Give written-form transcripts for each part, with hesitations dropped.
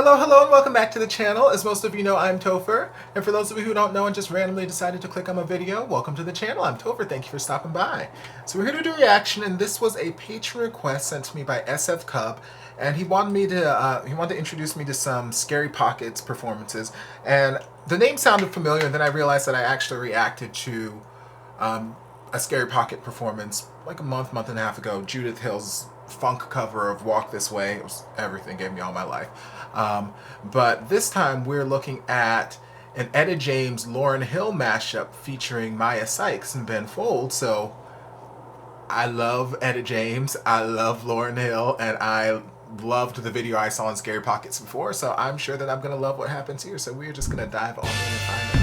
Hello, and welcome back to the channel. As most of you know, I'm Topher. And for those of you who don't know and just randomly decided to click on my video, welcome to the channel. I'm Topher. Thank you for stopping by. So we're here to do a reaction, and this was a Patreon request sent to me by SF Cub. And he wanted to introduce me to some Scary Pockets performances. And the name sounded familiar, and then I realized that I actually reacted to a Scary Pocket performance like a month and a half ago. Judith Hill's funk cover of Walk This Way. It was everything, gave me all my life. But this time we're looking at an Etta James Lauryn Hill mashup featuring Maiya Sykes and Ben Folds. So I love Etta James, I love Lauryn Hill, and I loved the video I saw in Scary Pockets before, so I'm sure that I'm gonna love what happens here. So we're just gonna dive on in and find out.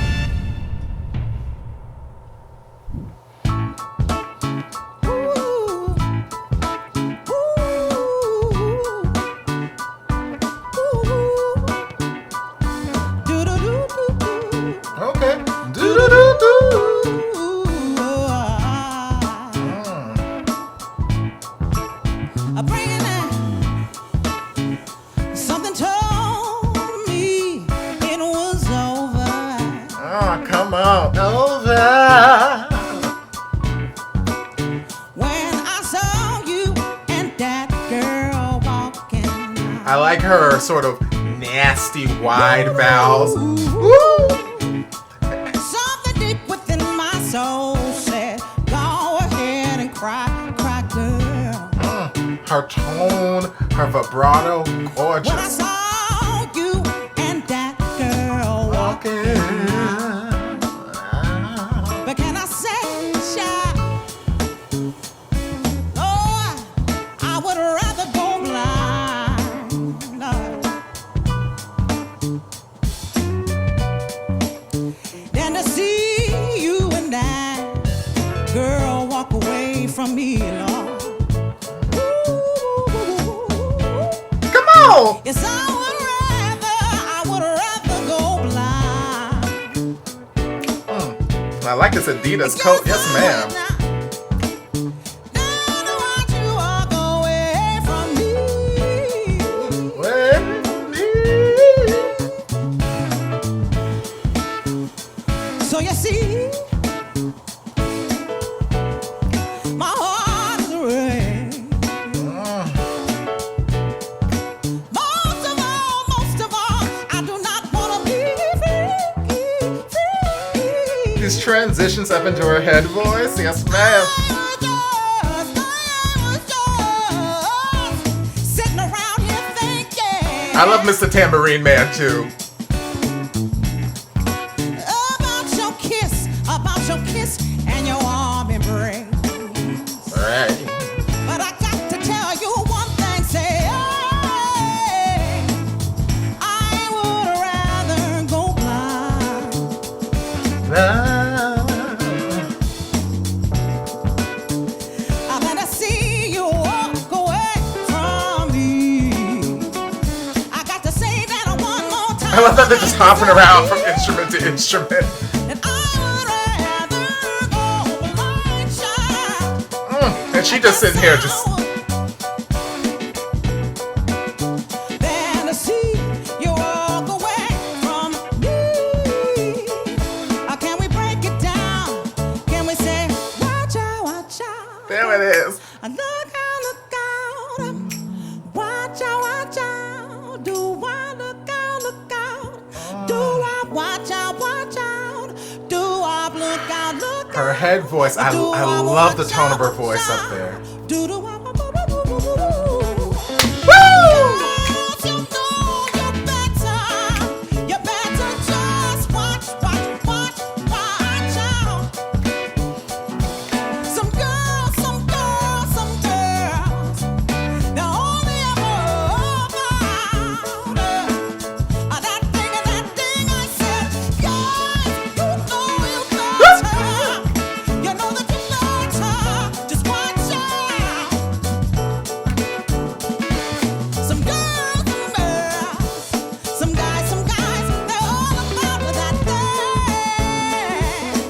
Come on over. When I saw you and that girl walking out. I like her sort of nasty wide vowels. Something deep within my soul said, go ahead and cry, cry, girl. Her tone, her vibrato, gorgeous. When I saw you and that girl walking out. But can I say, child, oh, I would rather go blind, than to see you and that girl walk away from me, Lord. Come on! Yes, I would rather go blind. I like this Adidas coat. Yes, ma'am. So you see, my heart is red. Most of all, I do not want to be free. These transitions up into her head voice. Yes, ma'am. Sitting around here thinking. I love Mr. Tambourine Man too. About your kiss and your arm embrace. Alright. But I got to tell you one thing, say, I would rather go blind. I better see you walk away from me. I got to say that one more time. I love that they're just hopping around from instrument to instrument. And she just sitting here just. Then to see you walk away from me. Can we break it down? Can we say, watch out, watch out? There it is. Look out, look out. Watch out, watch out. Do I look out, look out? Do I watch out, watch out? Do I look out, look out? Her head voice, I love the tone of her voice up there.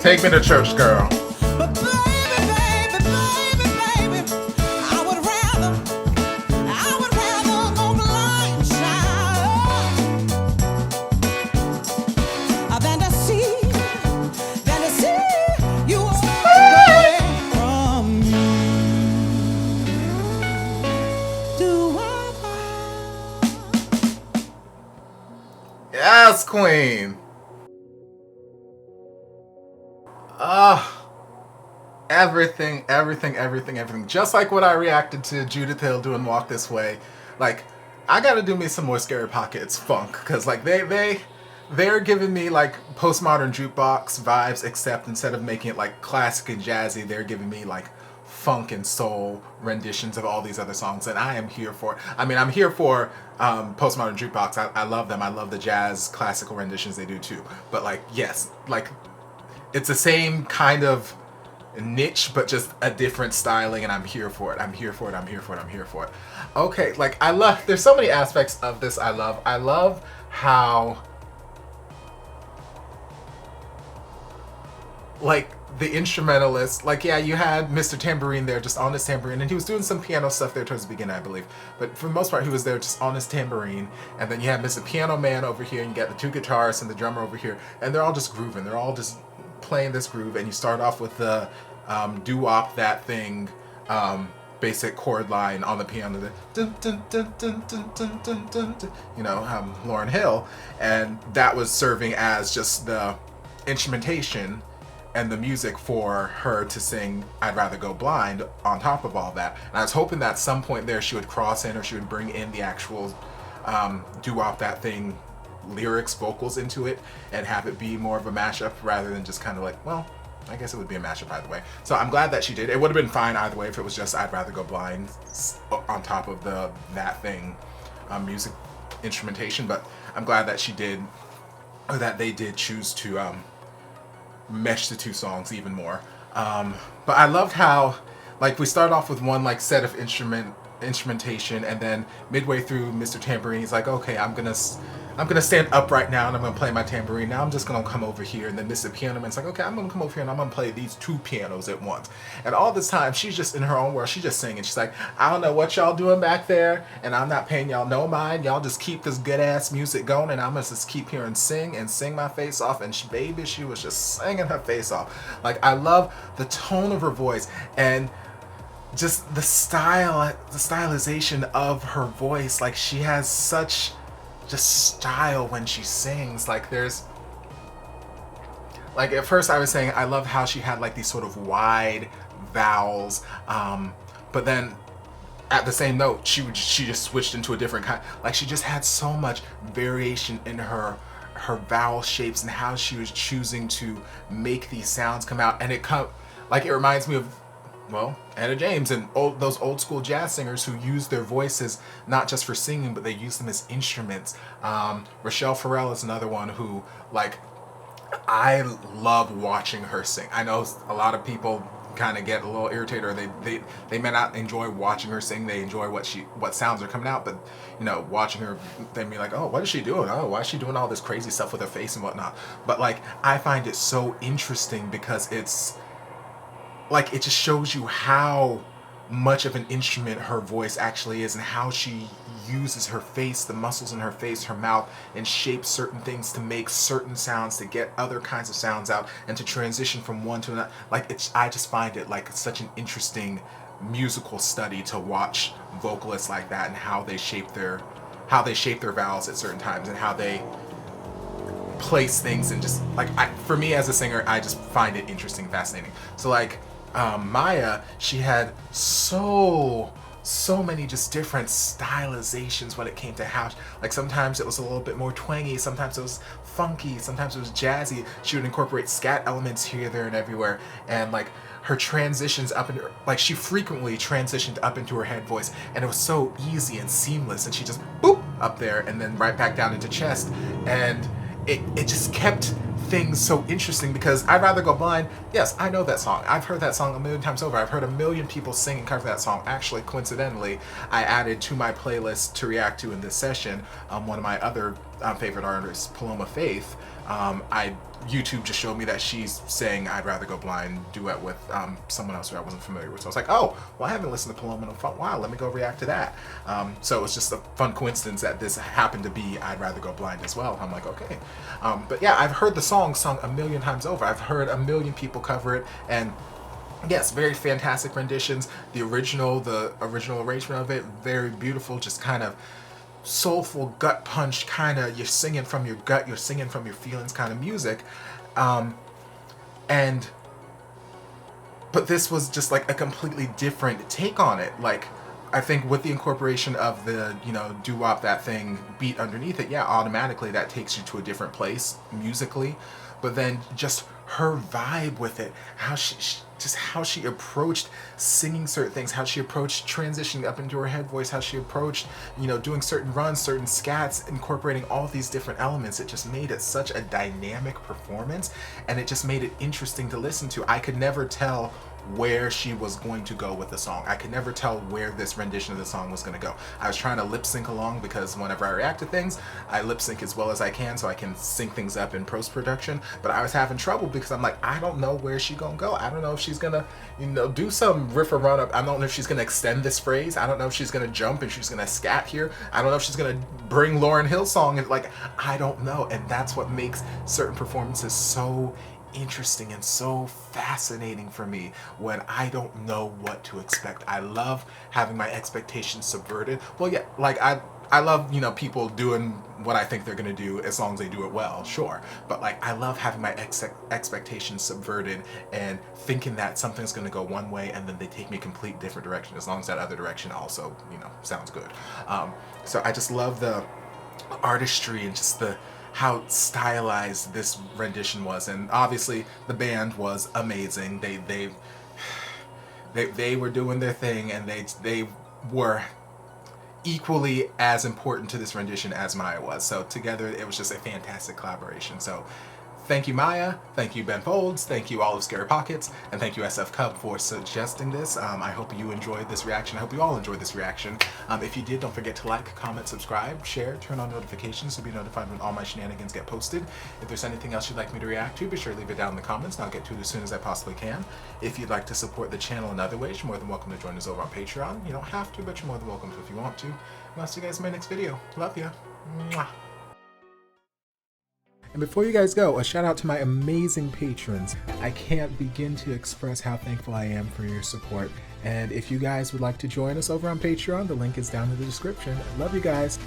Take me to church, girl. But baby, baby, baby, baby, I would rather go blind, child. Yes, queen. Everything, everything, everything, everything. Just like when I reacted to Judith Hill doing Walk This Way. Like, I gotta do me some more Scary Pockets funk. Because, like, they're giving me, like, postmodern jukebox vibes, except instead of making it, like, classic and jazzy, they're giving me, like, funk and soul renditions of all these other songs, and I am here for it. I mean, I'm here for postmodern jukebox. I love them. I love the jazz classical renditions they do too. But like, yes, like it's the same kind of niche, but just a different styling, and I'm here for it. I'm here for it. I'm here for it. I'm here for it. Okay, like I love. There's so many aspects of this I love. I love how like the instrumentalist, like, yeah, you had Mr. Tambourine there just on his tambourine, and he was doing some piano stuff there towards the beginning, I believe. But for the most part, he was there just on his tambourine. And then you have Mr. Piano Man over here, and you got the two guitarists and the drummer over here, and they're all just grooving. They're all just playing this groove, and you start off with the doo-wop that thing basic chord line on the piano, the dun, dun, dun, dun, dun, dun, dun, dun, dun, you know, Lauryn Hill, and that was serving as just the instrumentation and the music for her to sing I'd Rather Go Blind on top of all that. And I was hoping that at some point there she would cross in, or she would bring in the actual doo-wop that thing lyrics, vocals into it, and have it be more of a mashup rather than just kind of like, well, I guess it would be a mashup either way. So I'm glad that she did. It would have been fine either way if it was just I'd Rather Go Blind on top of the that thing music instrumentation, but I'm glad that she did, or that they did choose to mesh the two songs even more. But I loved how, like, we start off with one like set of instrumentation, and then midway through, Mr. Tambourine, he's like, okay, I'm gonna stand up right now, and I'm gonna play my tambourine. Now I'm just gonna come over here, and then Mr. Piano Man's like, okay, I'm gonna come over here, and I'm gonna play these two pianos at once. And all this time, she's just in her own world. She's just singing. She's like, I don't know what y'all doing back there, and I'm not paying y'all no mind. Y'all just keep this good ass music going, and I'm gonna just keep here and sing my face off. And she was just singing her face off. Like, I love the tone of her voice, and just the stylization of her voice. Like, she has such just style when she sings. Like, there's, like, at first I was saying I love how she had like these sort of wide vowels, but then at the same note she just switched into a different kind. Like, she just had so much variation in her vowel shapes and how she was choosing to make these sounds come out. And it reminds me of, well, Etta James and those old school jazz singers who use their voices not just for singing, but they use them as instruments. Rochelle Farrell is another one who, like, I love watching her sing. I know a lot of people kind of get a little irritated, or they may not enjoy watching her sing. They enjoy what sounds are coming out, but you know, watching her, they be like, oh, what is she doing? Oh, why is she doing all this crazy stuff with her face and whatnot? But like, I find it so interesting because it's like, it just shows you how much of an instrument her voice actually is, and how she uses her face, the muscles in her face, her mouth, and shapes certain things to make certain sounds, to get other kinds of sounds out, and to transition from one to another. Like, I just find it like such an interesting musical study to watch vocalists like that, and how they shape their vowels at certain times, and how they place things, and just like, for me as a singer, I just find it interesting, fascinating. So like, Maiya, she had so many just different stylizations when it came to how, like, sometimes it was a little bit more twangy, sometimes it was funky, sometimes it was jazzy. She would incorporate scat elements here, there, and everywhere, and like, her transitions up into, like, she frequently transitioned up into her head voice, and it was so easy and seamless, and she just boop up there and then right back down into chest, and it just kept things so interesting. Because I'd Rather Go Blind, yes, I know that song. I've heard that song a million times over. I've heard a million people sing and cover that song. Actually, coincidentally, I added to my playlist to react to in this session one of my other favorite artists, Paloma Faith. YouTube just showed me that she's sang I'd Rather Go Blind duet with someone else who I wasn't familiar with. So I was like, oh, well, I haven't listened to Paloma in a while. Let me go react to that. So it was just a fun coincidence that this happened to be I'd Rather Go Blind as well. I'm like, okay. But yeah, I've heard the song sung a million times over. I've heard a million people cover it, and yes, very fantastic renditions. The original arrangement of it, very beautiful, just kind of soulful gut punch kind of, you're singing from your gut, you're singing from your feelings kind of music. And but this was just like a completely different take on it. Like, I think with the incorporation of the, you know, doo-wop, that thing beat underneath it, yeah, automatically that takes you to a different place musically. But then just her vibe with it, how she approached singing certain things, how she approached transitioning up into her head voice, how she approached, you know, doing certain runs, certain scats, incorporating all these different elements. It just made it such a dynamic performance, and it just made it interesting to listen to. I could never tell where she was going to go with the song. I could never tell where this rendition of the song was going to go. I was trying to lip sync along, because whenever I react to things, I lip sync as well as I can so I can sync things up in post-production. But I was having trouble because I'm like, I don't know where she's gonna go. I don't know if she's gonna, you know, do some riff or run up. I don't know if she's gonna extend this phrase. I don't know if she's gonna jump and she's gonna scat here. I don't know if she's gonna bring Lauryn Hill song. And like, I don't know. And that's what makes certain performances so interesting and so fascinating for me, when I don't know what to expect. I love having my expectations subverted. Well, yeah, like I love, you know, people doing what I think they're gonna do as long as they do it well, sure. But like, I love having my expectations subverted and thinking that something's gonna go one way and then they take me a complete different direction, as long as that other direction also, you know, sounds good. So I just love the artistry and just the how stylized this rendition was. And obviously the band was amazing. They were doing their thing, and they were equally as important to this rendition as Maiya was. So together it was just a fantastic collaboration. So thank you, Maiya. Thank you, Ben Folds. Thank you, all of Scary Pockets. And thank you, SF Cub, for suggesting this. I hope you enjoyed this reaction. I hope you all enjoyed this reaction. If you did, don't forget to like, comment, subscribe, share, turn on notifications to be notified when all my shenanigans get posted. If there's anything else you'd like me to react to, be sure to leave it down in the comments, and I'll get to it as soon as I possibly can. If you'd like to support the channel in other ways, you're more than welcome to join us over on Patreon. You don't have to, but you're more than welcome to if you want to. And I'll see you guys in my next video. Love ya. Mwah. And before you guys go, a shout out to my amazing patrons. I can't begin to express how thankful I am for your support. And if you guys would like to join us over on Patreon, the link is down in the description. Love you guys.